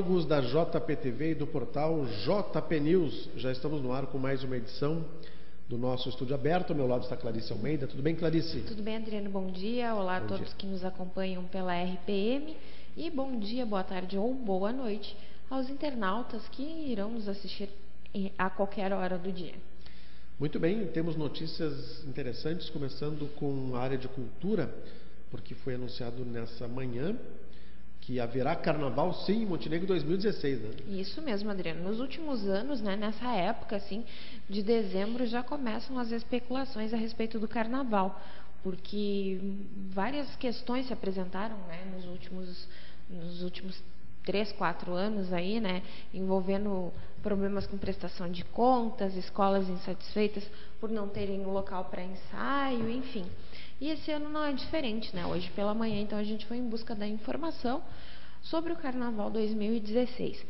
amigos da JPTV e do portal JP News. Já estamos no ar com mais uma edição do nosso estúdio aberto. Ao meu lado está Clarice Almeida. Tudo bem, Clarice? Tudo bem, Adriano? Bom dia. Olá a todos que nos acompanham pela RPM. E bom dia, boa tarde ou boa noite aos internautas que irão nos assistir a qualquer hora do dia. Muito bem, temos notícias interessantes, começando com a área de cultura, porque foi anunciado nessa manhã que haverá carnaval, sim, em Montenegro 2016, né? Isso mesmo, Adriano. Nos últimos anos, né, nessa época, assim, de dezembro, já começam as especulações a respeito do carnaval, porque várias questões se apresentaram, né, nos últimos 3, 4 anos aí, né, envolvendo problemas com prestação de contas, escolas insatisfeitas por não terem local para ensaio, enfim. E esse ano não é diferente, né? Hoje pela manhã, então, a gente foi em busca da informação sobre o Carnaval 2016.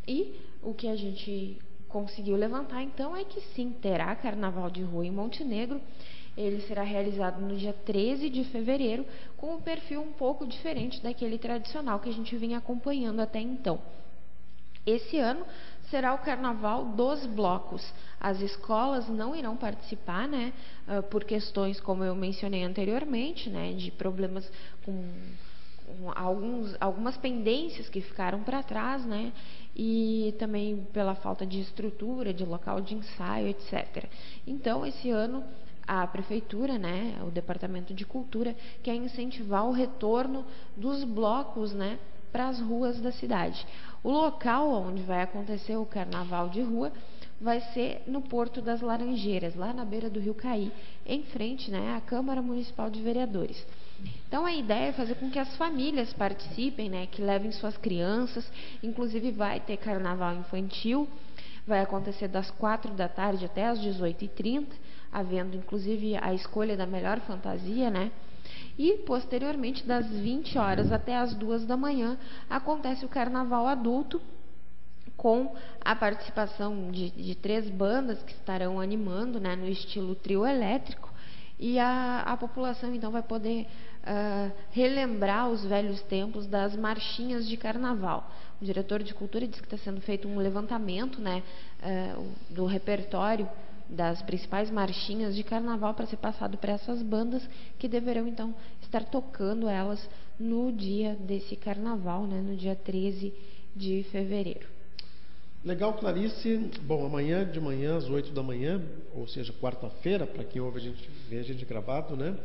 E o que a gente conseguiu levantar, então, é que sim, terá Carnaval de Rua em Montenegro. Ele será realizado no dia 13 de fevereiro, com um perfil um pouco diferente daquele tradicional que a gente vinha acompanhando até então. Esse ano será o Carnaval dos blocos. As escolas não irão participar, né, por questões, como eu mencionei anteriormente, né, de problemas com algumas pendências que ficaram para trás, né, e também pela falta de estrutura, de local de ensaio, etc. Então, esse ano, a prefeitura, né, o Departamento de Cultura, quer incentivar o retorno dos blocos, né, para as ruas da cidade. O local onde vai acontecer o Carnaval de Rua vai ser no Porto das Laranjeiras, lá na beira do Rio Caí, em frente, né, à Câmara Municipal de Vereadores. Então, a ideia é fazer com que as famílias participem, né, que levem suas crianças, inclusive vai ter carnaval infantil, vai acontecer das 4 da tarde até as 18h30, havendo inclusive a escolha da melhor fantasia, né? E, posteriormente, das 20 horas até as 2 da manhã, acontece o carnaval adulto, com a participação de 3 bandas que estarão animando, né, no estilo trio elétrico, e a população, então, vai poder relembrar os velhos tempos das marchinhas de carnaval. O diretor de cultura disse que está sendo feito um levantamento, né, do repertório das principais marchinhas de carnaval para ser passado para essas bandas que deverão, então, estar tocando elas no dia desse carnaval, né, no dia 13 de fevereiro. Legal, Clarice. Bom, amanhã de manhã, às 8 da manhã, ou seja, quarta-feira, para quem ouve vê a gente gravado, né,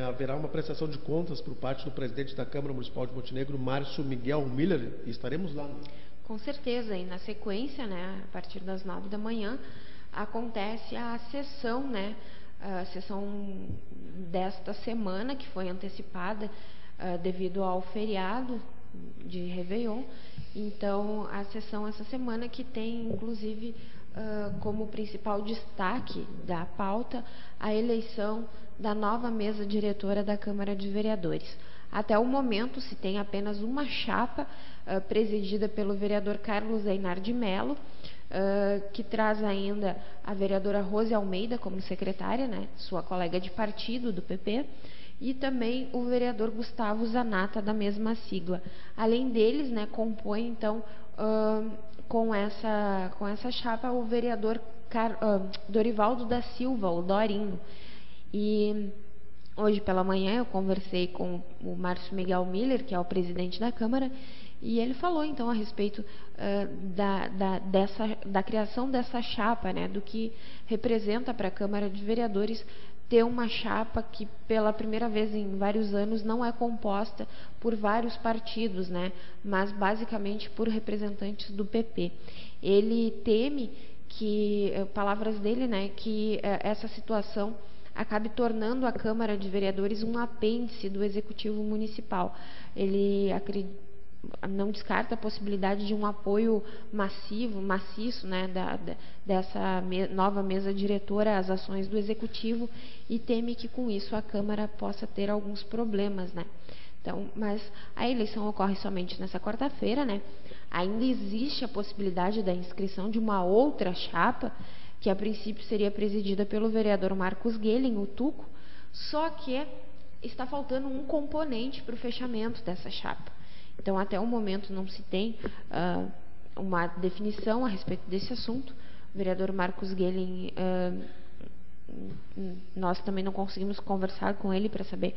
haverá uma prestação de contas por parte do presidente da Câmara Municipal de Montenegro, Márcio Miguel Miller, e estaremos lá, né? Com certeza, e na sequência, né, a partir das 9 da manhã, acontece a sessão, né, a sessão desta semana, que foi antecipada devido ao feriado de Réveillon. Então, a sessão essa semana que tem, inclusive, como principal destaque da pauta, a eleição da nova mesa diretora da Câmara de Vereadores. Até o momento, se tem apenas uma chapa presidida pelo vereador Carlos Einar de Mello, que traz ainda a vereadora Rose Almeida como secretária, né, sua colega de partido do PP, e também o vereador Gustavo Zanata, da mesma sigla. Além deles, né, compõe, então, com essa chapa, o vereador Dorivaldo da Silva, o Dorinho. E hoje pela manhã eu conversei com o Márcio Miguel Miller, que é o presidente da Câmara, e ele falou, então, a respeito da criação dessa chapa, né, do que representa para a Câmara de Vereadores ter uma chapa que, pela primeira vez em vários anos, não é composta por vários partidos, né, mas basicamente por representantes do PP. Ele teme que, palavras dele, né, que essa situação acabe tornando a Câmara de Vereadores um apêndice do Executivo Municipal. Ele não descarta a possibilidade de um apoio maciço, né, dessa nova mesa diretora às ações do Executivo, e teme que com isso a Câmara possa ter alguns problemas, né. Então, mas a eleição ocorre somente nessa quarta-feira, né. Ainda existe a possibilidade da inscrição de uma outra chapa, que a princípio seria presidida pelo vereador Marcos Guelin, o Tuco, só que está faltando um componente para o fechamento dessa chapa. Então, até o momento não se tem uma definição a respeito desse assunto. O vereador Marcos Gehlen, nós também não conseguimos conversar com ele para saber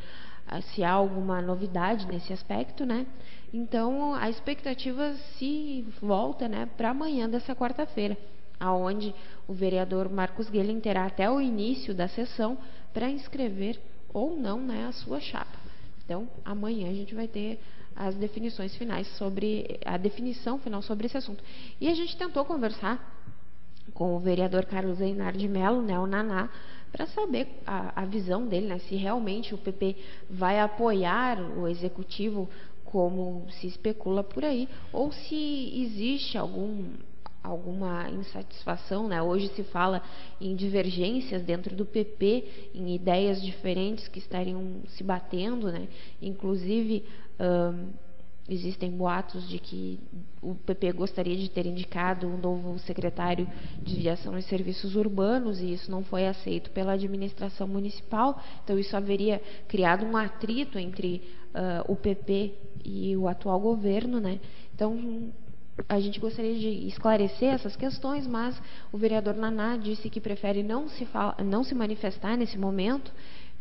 se há alguma novidade nesse aspecto, né? Então, a expectativa se volta, né, para amanhã dessa quarta-feira, aonde o vereador Marcos Gehlen terá até o início da sessão para inscrever ou não, né, a sua chapa. Então, amanhã a gente vai ter as definições finais sobre a definição final sobre esse assunto. E a gente tentou conversar com o vereador Carlos Einar de Mello, né, o Naná, para saber a visão dele, né, se realmente o PP vai apoiar o executivo como se especula por aí, ou se existe alguma insatisfação, né? Hoje se fala em divergências dentro do PP, em ideias diferentes que estariam se batendo, né? Inclusive, existem boatos de que o PP gostaria de ter indicado um novo secretário de Viação e Serviços Urbanos, e isso não foi aceito pela administração municipal. Então, isso haveria criado um atrito entre o PP e o atual governo, né? Então, a gente gostaria de esclarecer essas questões, mas o vereador Naná disse que prefere não se manifestar nesse momento.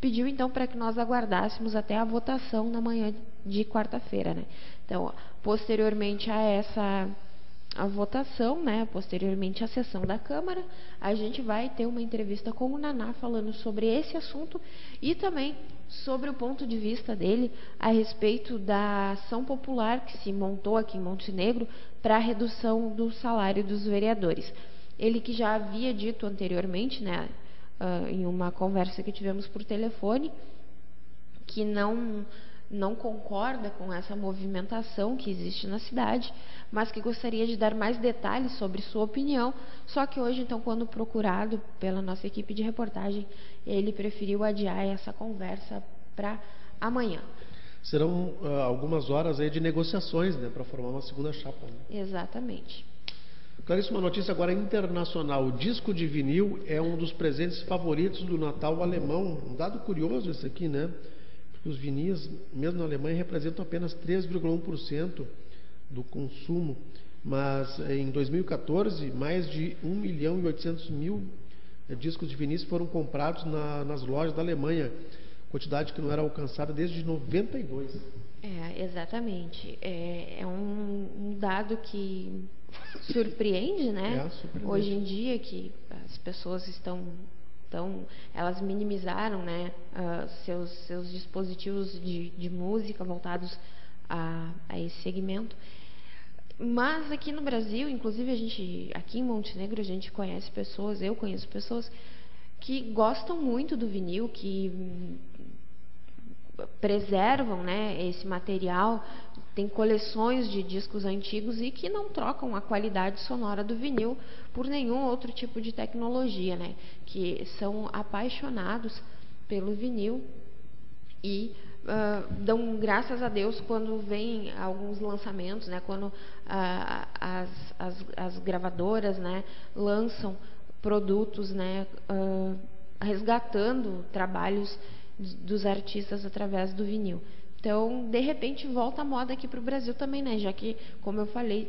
Pediu então para que nós aguardássemos até a votação na manhã de quarta-feira, né? Então, posteriormente a votação, né, posteriormente à sessão da Câmara, a gente vai ter uma entrevista com o Naná falando sobre esse assunto e também sobre o ponto de vista dele a respeito da ação popular que se montou aqui em Montenegro para a redução do salário dos vereadores. Ele que já havia dito anteriormente, né, em uma conversa que tivemos por telefone, que não concorda com essa movimentação que existe na cidade, mas que gostaria de dar mais detalhes sobre sua opinião. Só que hoje, então, quando procurado pela nossa equipe de reportagem, ele preferiu adiar essa conversa para amanhã. Serão algumas horas aí de negociações, né, para formar uma segunda chapa, né? Exatamente. Clarice, uma notícia agora internacional. O disco de vinil é um dos presentes favoritos do Natal alemão. Um dado curioso esse aqui, né? Porque os vinis, mesmo na Alemanha, representam apenas 3,1% do consumo. Mas em 2014, mais de 1.800.000 discos de vinis foram comprados nas lojas da Alemanha. Quantidade que não era alcançada desde 92. Exatamente. É um dado que surpreende, né? Hoje em dia, que as pessoas elas minimizaram, né, seus dispositivos de música voltados a esse segmento. Mas aqui no Brasil, inclusive aqui em Montenegro, a gente conhece pessoas, eu conheço pessoas que gostam muito do vinil, que preservam, né, esse material, tem coleções de discos antigos e que não trocam a qualidade sonora do vinil por nenhum outro tipo de tecnologia, né, que são apaixonados pelo vinil e dão graças a Deus quando vem alguns lançamentos, né, quando as gravadoras, né, lançam produtos, né, resgatando trabalhos dos artistas através do vinil. Então, de repente, volta a moda aqui para o Brasil também, né? Já que, como eu falei,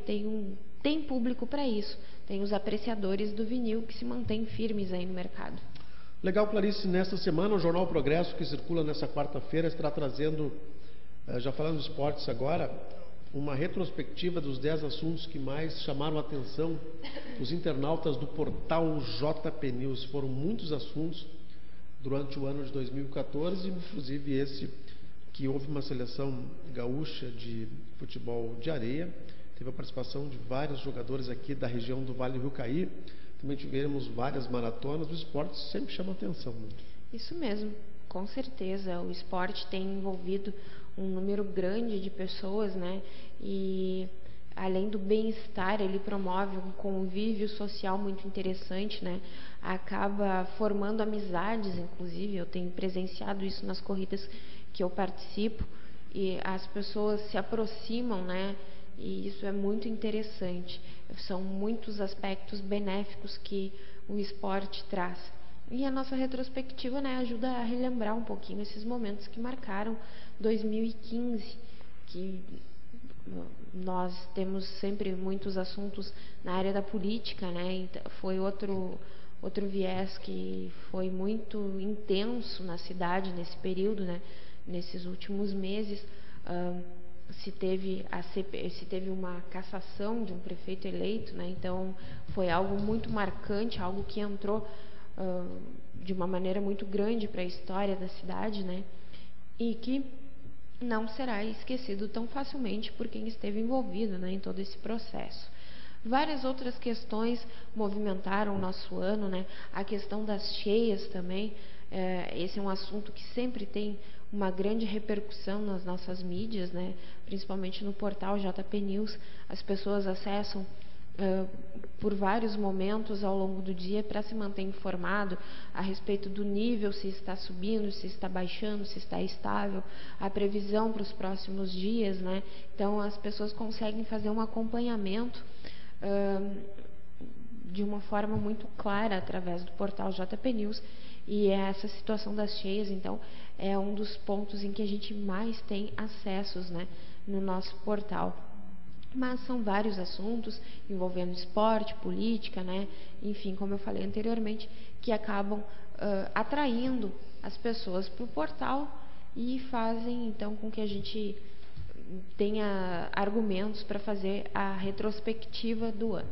tem público para isso. Tem os apreciadores do vinil que se mantêm firmes aí no mercado. Legal, Clarice. Nesta semana, o Jornal Progresso, que circula nessa quarta-feira, estará trazendo, já falando de esportes agora, uma retrospectiva dos 10 assuntos que mais chamaram a atenção dos internautas do portal JP News. Foram muitos assuntos durante o ano de 2014, inclusive esse que houve uma seleção gaúcha de futebol de areia. Teve a participação de vários jogadores aqui da região do Vale do Rio Caí. Também tivemos várias maratonas. O esporte sempre chama atenção, né? Isso mesmo, com certeza. O esporte tem envolvido um número grande de pessoas, né? E além do bem-estar, ele promove um convívio social muito interessante, né? Acaba formando amizades, inclusive. Eu tenho presenciado isso nas corridas que eu participo e as pessoas se aproximam, né? E isso é muito interessante. São muitos aspectos benéficos que o esporte traz. E a nossa retrospectiva, né, ajuda a relembrar um pouquinho esses momentos que marcaram 2015, que nós temos sempre muitos assuntos na área da política, né? Então, foi outro viés que foi muito intenso na cidade nesse período, né? Nesses últimos meses, se teve uma cassação de um prefeito eleito, né? Então foi algo muito marcante, algo que entrou de uma maneira muito grande para a história da cidade, né? E que não será esquecido tão facilmente por quem esteve envolvido, né, em todo esse processo. Várias outras questões movimentaram o nosso ano, né? A questão das cheias também. Esse é um assunto que sempre tem uma grande repercussão nas nossas mídias, né? Principalmente no portal JP News. As pessoas acessam por vários momentos ao longo do dia para se manter informado a respeito do nível, se está subindo, se está baixando, se está estável, a previsão para os próximos dias, né? Então as pessoas conseguem fazer um acompanhamento de uma forma muito clara através do portal JP News, e essa situação das cheias, então, é um dos pontos em que a gente mais tem acessos, né, no nosso portal. Mas são vários assuntos envolvendo esporte, política, né? Enfim, como eu falei anteriormente, que acabam atraindo as pessoas para o portal e fazem então com que a gente tenha argumentos para fazer a retrospectiva do ano.